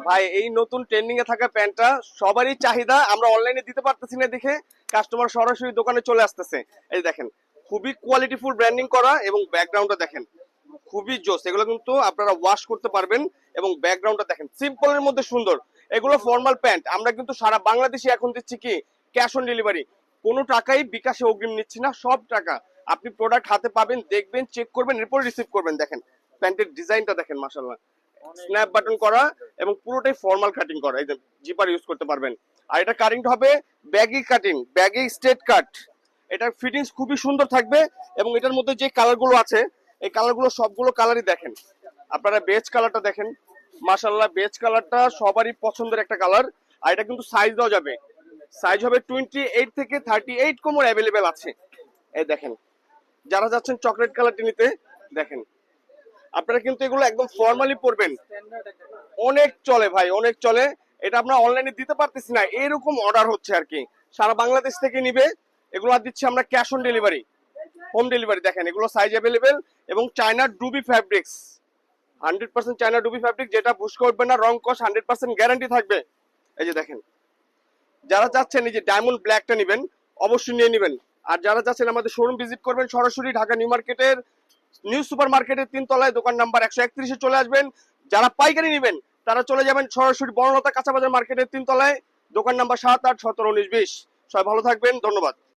ভাই এই নতুন ট্রেন্ডিং এ থাকা প্যান্টটা সবারই চাহিদা, আমরা অনলাইনে দিতে পারতেছি না দেখে কাস্টমার সরাসরি দোকানে চলে আসতেছে। এই দেখেন খুবই কোয়ালিটিফুল ব্র্যান্ডিং করা, এবং ব্যাকগ্রাউন্ডটা দেখেন খুবই জোস। এগুলো কিন্তু আপনারা ওয়াশ করতে পারবেন, এবং ব্যাকগ্রাউন্ডটা দেখেন সিম্পলের মধ্যে সুন্দর। এগুলো ফর্মাল প্যান্ট আমরা কিন্তু সারা বাংলাদেশে এখন দিচ্ছি কি ক্যাশ অন ডেলিভারি, কোনো টাকাই বিকাশে অগ্রিম নিচ্ছি না, সব টাকা আপনি প্রোডাক্ট হাতে পাবেন, দেখবেন, চেক করবেন, এরপর রিসিভ করবেন। দেখেন প্যান্টের ডিজাইনটা দেখেন, মাশাআল্লাহ স্ন্যাপ বাটন করা এবং পুরোটাই ফর্মাল কাটিং করা, এই যে জিপার ইউজ করতে পারবেন। আর এটা কাটিংটা হবে ব্যাগি কাটিং, ব্যাগি স্ট্রেট কাট। এটার ফিটিংস খুবই সুন্দর থাকবে, এবং এটার মধ্যে যে কালারগুলো আছে এই কালারগুলো সবগুলো কালারই দেখেন আপনারা। বেজ কালারটা দেখেন, মাশাআল্লাহ বেজ কালারটা সবারই পছন্দের একটা কালার। আর এটা কিন্তু সাইজ দেওয়া যাবে, সাইজ হবে 28 থেকে 38 কোমর অ্যাভেলেবেল আছে। এই দেখেন যারা যাচ্ছেন চকলেট কালারটি নিতে, দেখেন আপনারা কিন্তু এগুলো একদম ফর্মালি পরবেন, অনেক চলে ভাই, অনেক চলে। এটা আমরা অনলাইনে দিতে পারতেছি না, এরকম অর্ডার হচ্ছে আর কি, সারা বাংলাদেশ থেকে নিবে। এগুলো আর দিচ্ছি আমরা cash on delivery, home delivery. দেখেন এগুলো সাইজ অ্যাভেলেবেল, এবং চায়না ডুবি ফ্যাব্রিক্স, 100% চায়না ডুবি ফ্যাব্রিক, যেটা বুশ করবে না, রং কস 100% গ্যারান্টি থাকবে। এই যে দেখেন যারা চাচ্ছেন এই যে ডায়মন্ড ব্ল্যাকটা নেবেন অবশ্যই নিয়ে নেবেন। আর যারা চাচ্ছেন আমাদের শোরুম ভিজিট করবেন সরাসরি ঢাকা নিউ মার্কেটের নিউ সুপার মার্কেটের 3 তলায় দোকান নাম্বার 131-এ চলে আসবেন। যারা পাইকারি নেবেন তারা চলে যাবেন সরাসরি বনলতা কাঁচাবাজার মার্কেটের 3 তলায় দোকান নাম্বার 7, 8, 17, 19, 20। সবাই ভালো থাকবেন, ধন্যবাদ।